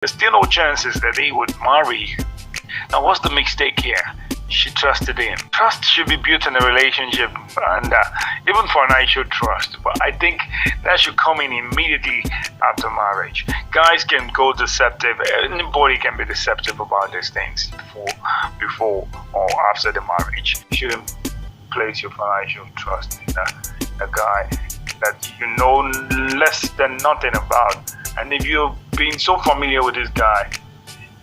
There's still no chances that he would marry. Now, what's the mistake here? She trusted him. Trust should be built in a relationship, and even financial trust. But I think that should come in immediately after marriage. Guys can go deceptive. Anybody can be deceptive about these things before or after the marriage. You shouldn't place your financial trust in a guy that you know less than nothing about. And if you've been so familiar with this guy,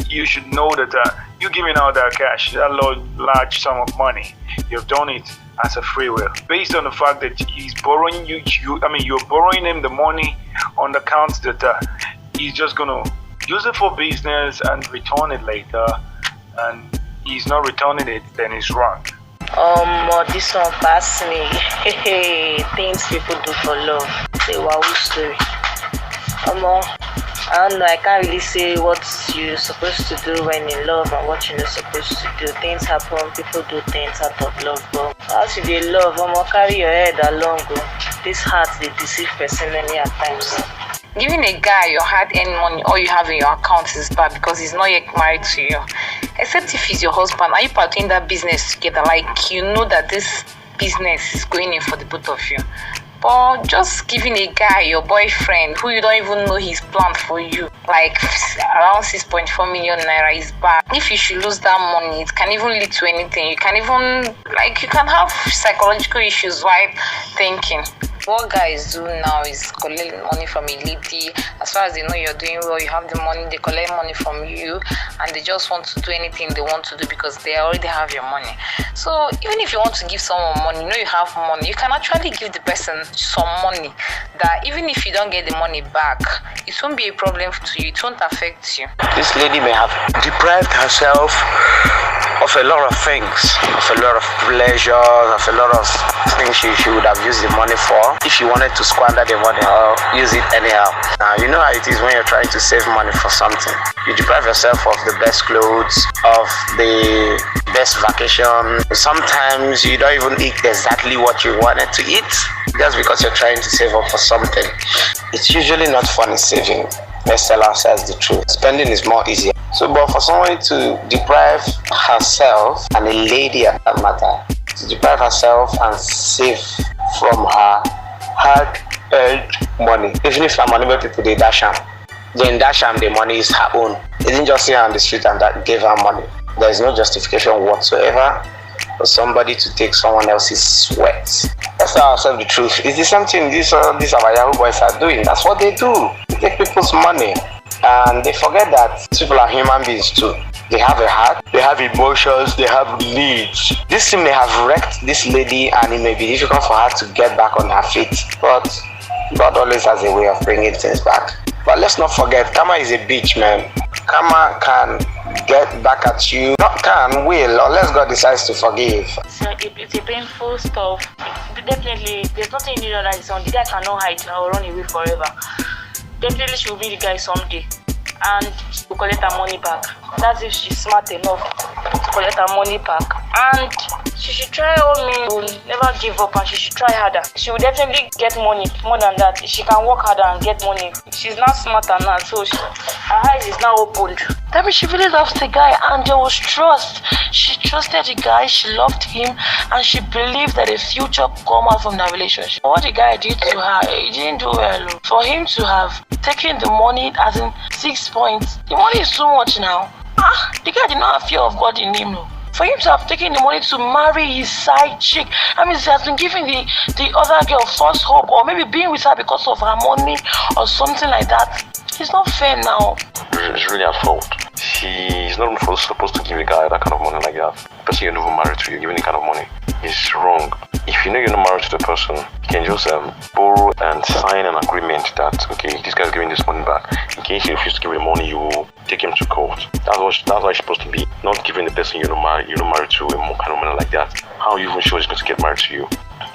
you should know that you giving out that cash, that large sum of money, you've done it as a free will, based on the fact that he's borrowing you're borrowing him the money on the count that he's just gonna use it for business and return it later, and he's not returning it, then it's wrong. This one pass me. Things people do for love. It's a wow story. I don't know, I can't really say what you're supposed to do when in love and what you're not supposed to do. Things happen, people do things out of love, but as you dey love, carry your head along. This heart, they deceive person many at times. Giving a guy your hard-earned money, all you have in your account is bad because he's not yet married to you. Except if he's your husband, are you pursuing that business together? Like, you know that this business is going in for the both of you. But just giving a guy, your boyfriend, who you don't even know his plan for you, like around 6.4 million naira is bad. If you should lose that money, it can even lead to anything. You can even, you can have psychological issues while thinking. What guys do now is collect money from a lady. As far as they know you're doing well, you have the money, they collect money from you, and they just want to do anything they want to do because they already have your money. So even if you want to give someone money, you know you have money, you can actually give the person some money that even if you don't get the money back, it won't be a problem to you, it won't affect you. This lady may have deprived herself of a lot of things, of a lot of pleasures, of a lot of things she would have used the money for if you wanted to squander the money or use it anyhow. Now, you know how it is when you're trying to save money for something. You deprive yourself of the best clothes, of the best vacation. Sometimes you don't even eat exactly what you wanted to eat just because you're trying to save up for something. It's usually not funny saving. Let's tell ourselves the truth. Spending is more easier. So, but for someone to deprive herself, and a lady at that matter, to deprive herself and save from her hard-earned money, even if her money where people they dash am, then dash am the money is her own. They didn't just see her on the street and that gave her money. There is no justification whatsoever for somebody to take someone else's sweat. Let's tell ourselves the truth. Is this something these our Yahoo boys are doing? That's what they do. They take people's money and they forget that people are human beings too. They have a heart, they have emotions, they have needs. This thing may have wrecked this lady and it may be difficult for her to get back on her feet. But God always has a way of bringing things back. But let's not forget, karma is a bitch, man. Karma can get back at you. Not can, will, unless God decides to forgive. So it's a painful stuff. Definitely, there's nothing in that is on. The guy cannot hide or run away forever. Definitely she will be the guy someday. And she will collect her money back. That's if she's smart enough to collect her money back. And she should try all means, never give up, and she should try harder. She will definitely get money, more than that. She can work harder and get money. She's not smarter now, so her eyes is now opened. That means she really loves the guy, and there was trust. She trusted the guy, she loved him, and she believed that a future could come out from that relationship. What the guy did to her, he didn't do well. For him to have taken the money as in 6 points, the money is too much now. The guy did not have fear of God in him, no. For him to have taken the money to marry his side chick, I mean, he has been giving the other girl false hope, or maybe being with her because of her money or something like that. It's not fair now. It's really at fault. She's not supposed to give a guy that kind of money like that. The person you're never married to, you're giving the kind of money. It's wrong. If you know you're not married to the person, you can just borrow and sign an agreement that, okay, this guy's giving this money back. In case you refuse to give the money, you will take him to court. That's how it's supposed to be. Not giving the person you're not married to a kind of money like that. How are you even sure he's going to get married to you?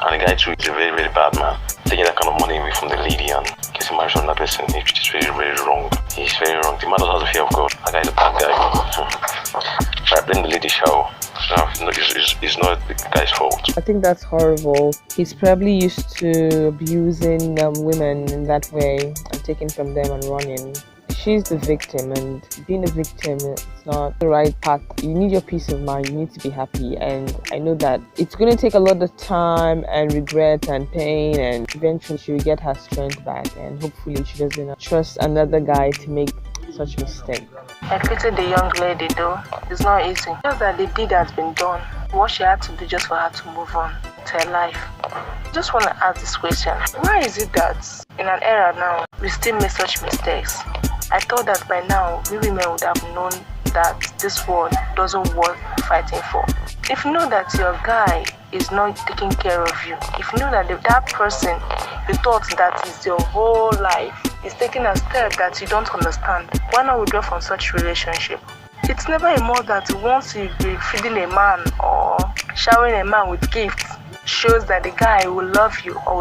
And the guy too is a very, very bad man. Taking that kind of money away from the lady and getting married to another person, it's very, very wrong. He's very wrong. The man doesn't have the fear of God. That guy is a bad guy. I blame the lady shower. It's not the guy's fault. I think that's horrible. He's probably used to abusing women in that way and taking from them and running. she's the victim, and being a victim is not the right path. You need your peace of mind, you need to be happy, and I know that it's going to take a lot of time and regret and pain, and eventually she will get her strength back, and hopefully she doesn't trust another guy to make such mistake. I pity the young lady though. It's not easy. Just that the deed has been done. What she had to do just for her to move on to her life. Just want to ask this question. Why is it that in an era now we still make such mistakes? I thought that by now we women would have known that this world doesn't worth fighting for. If you know that your guy is not taking care of you, if you know that that person you thought that is your whole life is taking a step that you don't understand, why not withdraw from such relationship? It's never a more that once you be feeding a man or showering a man with gifts shows that the guy will love you or will